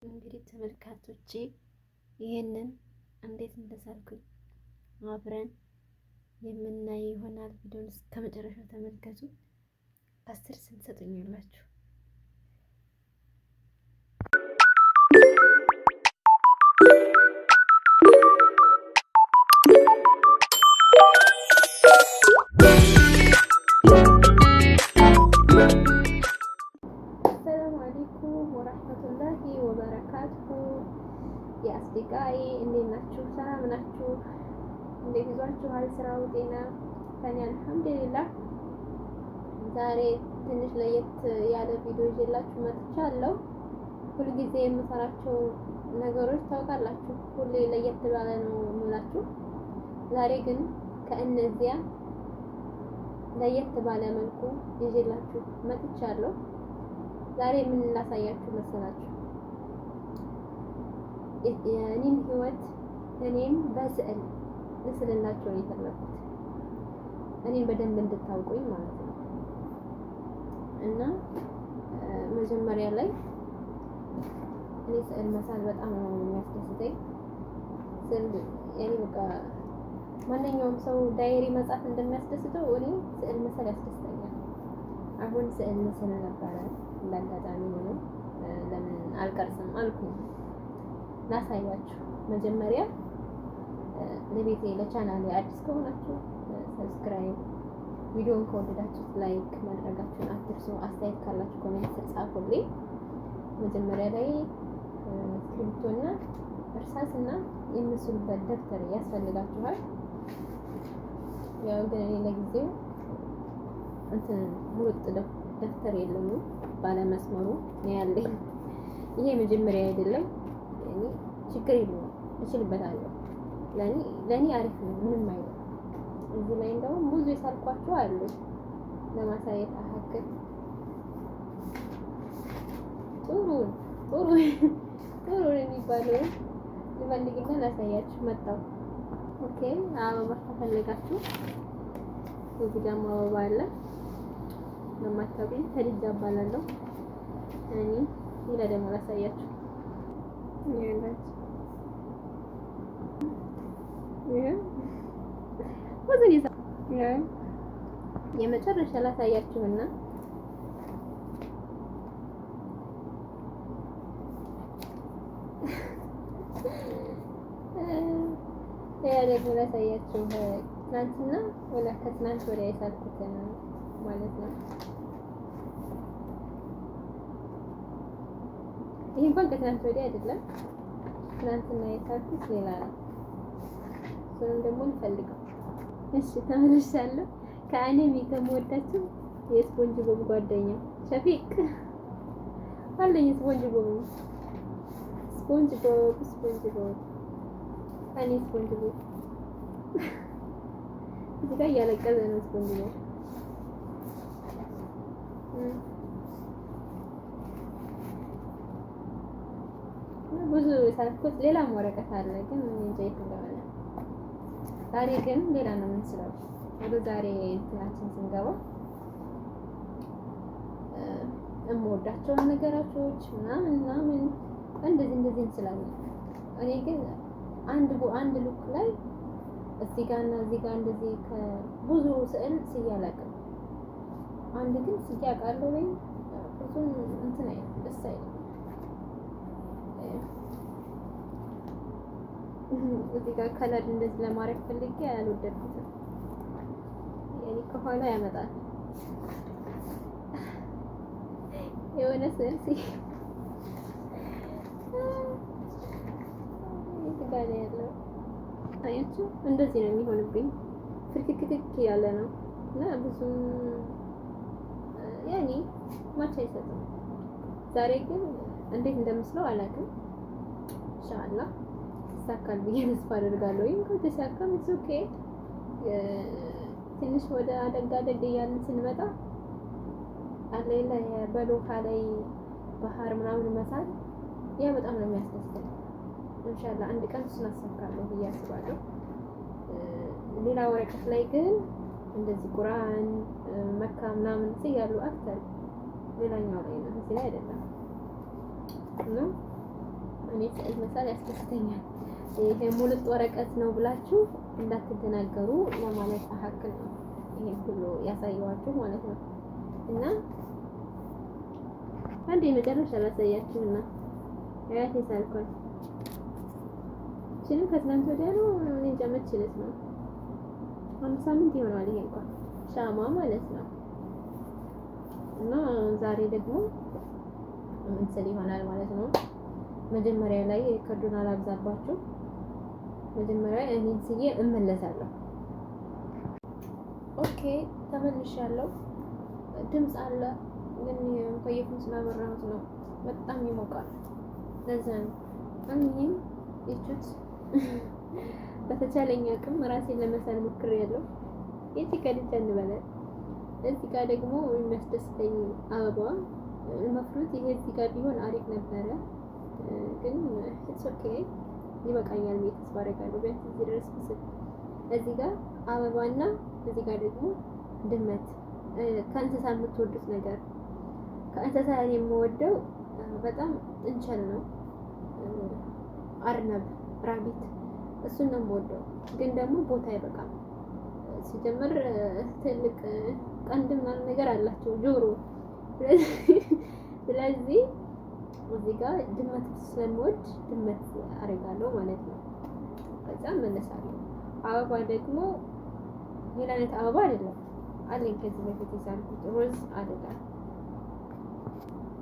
እንግዲህ ተመልካቾቼ ይህንን እንዴት እንደሳልኩኝ አብረን የምናይ ይሆናል። ቪዲዮን እስከ መጨረሻው ተመልከቱ። 10 ስንት ሰጡኛላችሁ? ሰላም አለይኩም ወራህመቱላሂ ወበረካቱሁ። የአስዲቃዬ እንዴት ናችሁ? ሰላም ናችሁ? እንዴት ይዟችኋል? ስራው፣ ጤና? ከኔ አልሐምዱሊላህ። ዛሬ ትንሽ ለየት ያለ ቪዲዮ ይዤላችሁ መጥቻለሁ። ሁልጊዜ የምሰራቸው ነገሮች ታውቃላችሁ፣ ሁሌ ለየት ባለ ነው የምላችሁ። ዛሬ ግን ከእነዚያ ለየት ባለ መልኩ ይዤላችሁ መጥቻለሁ። ዛሬ ምን ላሳያችሁ መሰላችሁ? የኔን ህይወት እኔም በስዕል ምስልላችሁ ነው የፈለኩት፣ እኔን በደንብ እንድታውቁኝ ማለት ነው። እና መጀመሪያ ላይ እኔ ስዕል መሳል በጣም ነው የሚያስደስተኝ። ስዕል ያኔ በቃ ማንኛውም ሰው ዳይሪ መጻፍ እንደሚያስደስተው እኔ ስዕል መሳል ያስደስተኛል። አሁን ስዕል ምስል ነበረ እንዳጋጣሚ ነው። ለምን አልቀርጽም አልኩኝ። ላሳያችሁ። መጀመሪያ ለቤቴ ለቻናሌ አዲስ ከሆናችሁ ሰብስክራይብ፣ ቪዲዮን ከወደዳችሁት ላይክ ማድረጋችሁን አትርሱ። አስተያየት ካላችሁ ኮሜንት ጻፉልኝ። መጀመሪያ ላይ እስክሪብቶና እርሳስና የምስሉበት ደብተር ያስፈልጋችኋል። ያው ግን እኔ ለጊዜው ሙሉጥ ደብተር የለኝም፣ ባለመስመሩ ነው ያለኝ። ይሄ መጀመሪያ አይደለም፣ ያኔ ችግር የለውም፣ እችልበታለሁ። ለኔ አሪፍ ነው፣ ምንም አይደለም። እዚህ ላይ እንደውም ብዙ የሳልኳቸው አሉ ለማሳየት አሀክል ጥሩ የሚባለው ልፈልግና ላሳያችሁ መጣሁ። ኦኬ፣ አበባ ከፈለጋችሁ እዚህ ጋር አበባ አለ። ለማታውቁኝ ከልጅ አባላለሁ እኔ። ሌላ ደግሞ ላሳያችሁ ይሄንላችሁ። የመጨረሻ ላሳያችሁና ሌላ ደግሞ ላሳያችሁ። ትናንትና ወላ ከትናንት ወዲያ የሳልኩትን ማለት ነው። ይሄ እንኳን ከትናንት ወዲያ አይደለም፣ ትናንትና የሳልኩት ሌላ ነው። እሱንም ደግሞ እንፈልገው። እሺ ተመልሻለሁ። ከአኔም ከምወዳችሁ የስፖንጅ ቦብ ጓደኛ ሸፊቅ አለኝ። ስፖንጅ ቦብ እኔ ስፖንጅ ቦብ እዚህ ጋር እያለቀሰ ነው ስፖንጅ ቦብ። ብዙ ሳልኩት ሌላም ወረቀት አለ፣ ግን እንጃ የት እንደሆነ። ዛሬ ግን ሌላ ነው የምንስለው። ወደ ዛሬ እንትናችን ስንገባ የምወዳቸውን ነገራቶች ምናምን እንደዚህ እንስላለን። እኔ ግን አንድ ሉክ ላይ እዚህ ጋር እና እዚህ ጋር እንደዚህ ከብዙ ስዕል ስያላቅም አንድ ግን ስያቃለሁ ወይ ብዙም እንትን አይደል፣ ደስ አይልም። እዚህ ጋር ከለር እንደዚህ ለማድረግ ፈልጌ አልወደድኩትም። ያኔ ከኋላ ያመጣል የሆነ ስዕል ጋር ያለው አያችሁ፣ እንደዚህ ነው የሚሆንብኝ። ፍርክክክ ያለ ነው እና ብዙም ያኔ ማች አይሰጥም። ዛሬ ግን እንዴት እንደምስለው አላውቅም። ኢንሻአላህ ይሳካል ብዬ ተስፋ አደርጋለሁ። ወይም ከተሳካም ኦኬ። ትንሽ ወደ አደግ እያልን ስንመጣ አለይላ በሎካ ላይ ባህር ምናምን መሳል ያ በጣም ነው የሚያስደስተው። ኢንሻአላህ አንድ ቀን እሱን አሳካለሁ ብዬ አስባለሁ። ሌላ ወረቀት ላይ ግን እንደዚህ ቁርአን መካ ምናምን ሲያሉ አክተር ሌላኛው ላይ ነው፣ እዚህ ላይ አይደለም። እና እኔ ስዕል መሳል ያስደስተኛል። ይሄ ሙልጥ ወረቀት ነው ብላችሁ እንዳትደናገሩ ለማለት ያህል ነው። ይሄ ሁሉ ያሳየዋችሁ ማለት ነው። እና አንዴ መጨረሻ ላሳያችሁና አያቴ ሳልኳል እቺን ከትናንት ወዲያ ነው እኔ ጀመችለት ነው 5 ሳምንት ይሆናል። ይሄ እንኳን ሻማ ማለት ነው። እና ዛሬ ደግሞ እንስል ይሆናል ማለት ነው። መጀመሪያ ላይ ከዱን አላብዛባችሁ። መጀመሪያ እኔን ስዬ እመለሳለሁ። ኦኬ ተመልሻለሁ። ድምጽ አለ ግን ከየፉን ስላበራሁት ነው። በጣም ይሞቃል። ለዛ ነው አንቺም እቹት በተቻለኝ አቅም ራሴን ለመሳል ሞክሬያለሁ። የት ከልጅ እንበለ እዚህ ጋር ደግሞ የሚያስደስተኝ አበባ መፍሩት ይሄ እዚህ ጋር ቢሆን አሪፍ ነበረ፣ ግን ኢትስ ኦኬ ይበቃኛል። ተስፋ አደርጋለሁ ቢያንስ እዚህ ድረስ ብስል እዚህ ጋር አበባና እዚህ ጋር ደግሞ ድመት። ከእንስሳ የምትወዱት ነገር? ከእንስሳ የምወደው በጣም እንቸል ነው፣ አርነብ፣ ራቢት እሱን ነው የምወደው። ግን ደግሞ ቦታ አይበቃም። ሲጀምር ትልቅ ቀንድ ምናምን ነገር አላቸው ጆሮ። ስለዚህ እዚህ ጋር ድመት ስለምወድ ድመት አደርጋለሁ ማለት ነው። ከዛ መለሳለሁ። አበባ ደግሞ ሌላ አይነት አበባ አይደለም አለኝ ከዚህ በፊት የሳልኩት ሮዝ አይደለም።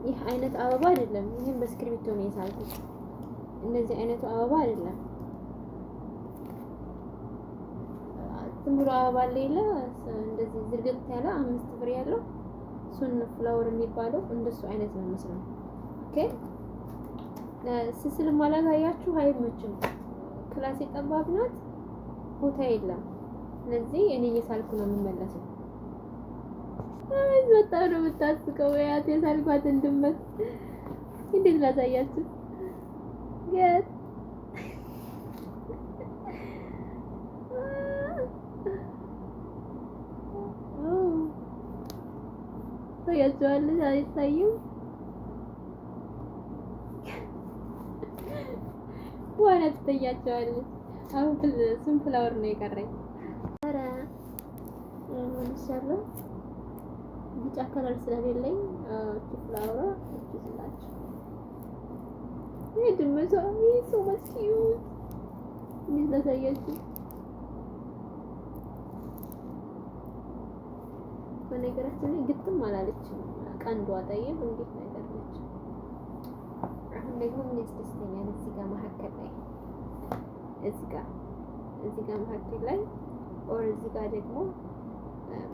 ይህ አይነት አበባ አይደለም። ይሄን በስክሪፕቶ ነው የሳልኩት። እንደዚህ አይነቱ አበባ አይደለም። ዝም ብሎ አበባ ሌላ እንደዚህ ዝርግት ያለ 5 ፍሬ ያለው ሱን ፍላወር የሚባለው እንደሱ አይነት ነው መስለው። ኦኬ ስስል ማላጋያችሁ አይመችም። ክላስ ጠባብ ናት፣ ቦታ የለም። ስለዚህ እኔ እየሳልኩ ነው የምመለሰው። በጣም ነው የምታስቀው። ያት የሳልኳት ድመት እንዴት ላሳያችሁ? ግን ታያችኋለች አይታይም? ዋና ትታያችኋለች። አሁን ስም ፍላወር ነው የቀረኝ። ኧረ እንሻለው ቢጫ ከለር ስለሌለኝ ፍላወራ እችላችሁ ድመቷ ሶ ማች ኪዩት። እንዴት ላሳያችሁ? በነገራችን ላይ ግጥም አላለችም። ቀንዷ ጠይብ እንዴት ነገር ነች። አሁን ደግሞ ምን ያስደስተኛል? እዚህ ጋር መሀከል ላይ እዚህ ጋር መሀከል ላይ ኦር እዚህ ጋር ደግሞ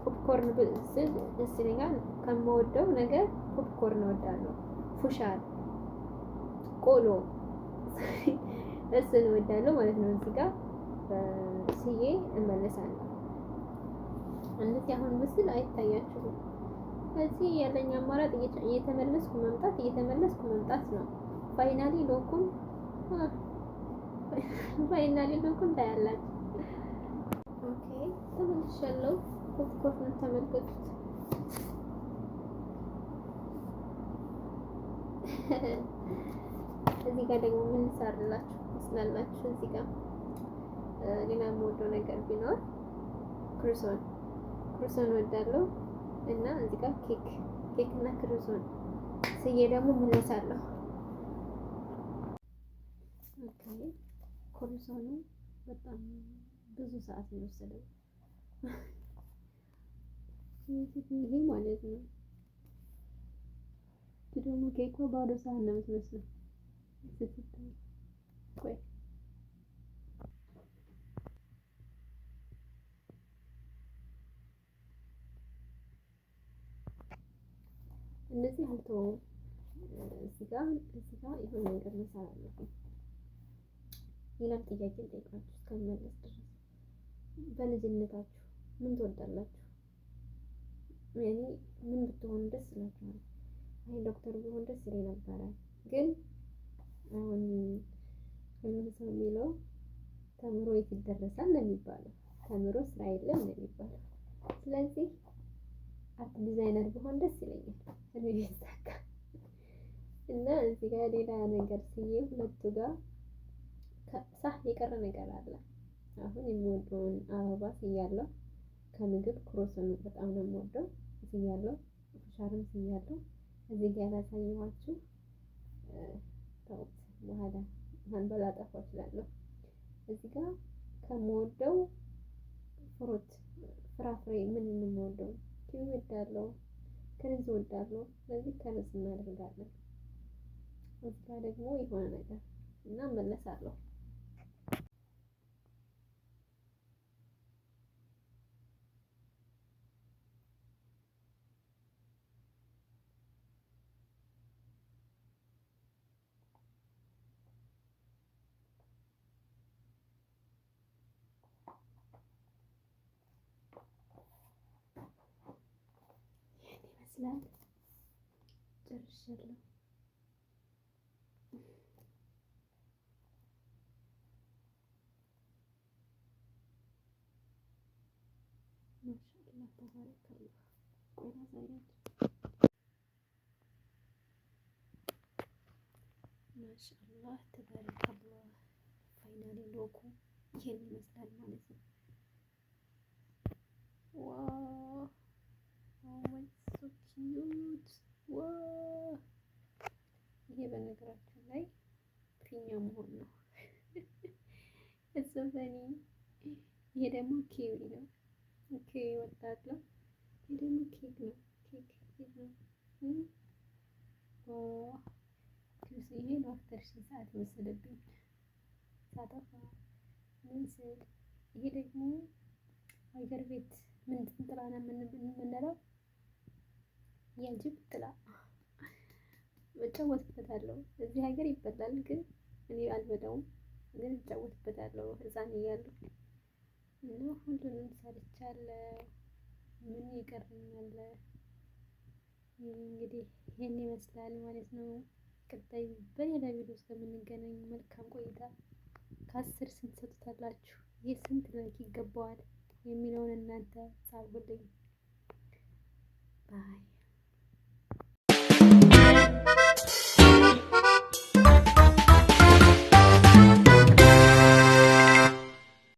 ፖፕኮርን ብስል ደስ ይለኛል። ከምወደው ነገር ፖፕኮርን እወዳለሁ። ፉሻል ቆሎ እሱን እወዳለሁ ማለት ነው። እዚህ ጋር ስዬ እመለሳለሁ። እነዚህ አሁን ምስል አይታያችሁም። ስለዚህ ያለኝ አማራጭ እየተመለስኩ መምጣት ነው። ፋይናሊ ሎኩን ታያላችሁ። ኦኬ ተመልሻለሁ። ፖፕኮርን ተመልከቱት። እዚህ ጋር ደግሞ ምን ሰራላችሁ መስላላችሁ? እዚህ ጋር ሌላ የምወደው ነገር ቢኖር ክሩሶን እወዳለሁ እና እዚህ ጋር ኬክ እና ክሩሶን ስዬ ደግሞ መለሳለሁ። ኦኬ ክሩሶኑ በጣም ብዙ ሰዓት ነው የወሰደው። ይሄ ማለት ነው ደግሞ ኬኳ ባዶ ሳህን ነው የምትመስለው ስትታይ። ቆይ እንደዚህ አልተወውም። እዚህ ጋር የሆነ ነገር መሳል አለብኝ። ሌላም ጥያቄ ጠይቃችሁ እስከምመለስ ድረስ በልጅነታችሁ ምን ትወዳላችሁ? ያኔ ምን ብትሆኑ ደስ ይላችኋል? አይ ዶክተር ቢሆን ደስ ይለኝ ነበረ፣ ግን አሁን ሁሉም ሰው የሚለው ተምሮ የት ይደረሳል ነው የሚባለው። ተምሮ ስራ የለም ነው የሚባለው። ስለዚህ አርት ዲዛይነር ቢሆን ደስ ይለኛል። እኔ ይሳካ እና እዚህ ጋር ሌላ ነገር ስዬ ሁለቱ ጋር ሳህ የቀረ ነገር አለ። አሁን የምወደውን አበባ ስያለሁ። ከምግብ ክሮስን በጣም ነው የምወደው ስያለሁ። ፉሻርም ስያለሁ። እዚህ ጋር ያላሳየኋችሁ ተውት፣ በኋላ ማንበላ ጠፋ እችላለሁ። እዚህ ጋር ከምወደው ፍሩት ፍራፍሬ ምን የምወደው ኪዊ እወዳለሁ፣ ከረዝ እወዳለሁ። ስለዚህ ከረዝ እናደርጋለን። እዚህ ጋር ደግሞ የሆነ ነገር እና እመለሳለሁ። ይመስላል ጨርሻለሁ። ማሻአላህ ተባረከላህ። ቆይ ላሳያችሁ። ማሻአላህ ተባረከላህ። ፋይናሊ ሎጎ ይሄን ይመስላል ማለት ነው። ዋው ኦማይ ሶ ኪዩት ዋው! ይሄ በነገራችን ላይ ፊኛ መሆን ነው። እጽፈኒ ይሄ ደግሞ ኪዊ ነው። ኪዊ ወጣለሁ። ይሄ ደግሞ ኬክ ነው። ኬክ ነው። ይሄ በአፍተርሽን ሰዓት የወሰደብኝ ሳጠፋ ምን ስል፣ ይሄ ደግሞ ሀገር ቤት ምንድን ጥላ ነው የምንለው? የጅብ ጥላ እጫወትበታለሁ። እዚህ ሀገር ይበላል፣ ግን እኔ አልበላውም። ግን እጫወትበታለሁ ህፃን እያለሁ እና ሁሉንም ሰርቻለሁ። ምን ይቀረኛል? እንግዲህ ይሄን ይመስላል ማለት ነው። ቀጣይ በሌላ ቪዲዮ እስከምንገናኝ መልካም ቆይታ። ከ10 ስንት ሰጡታላችሁ? ይህ ስንት ላይክ ይገባዋል የሚለውን እናንተ ጻፉልኝ። ባይ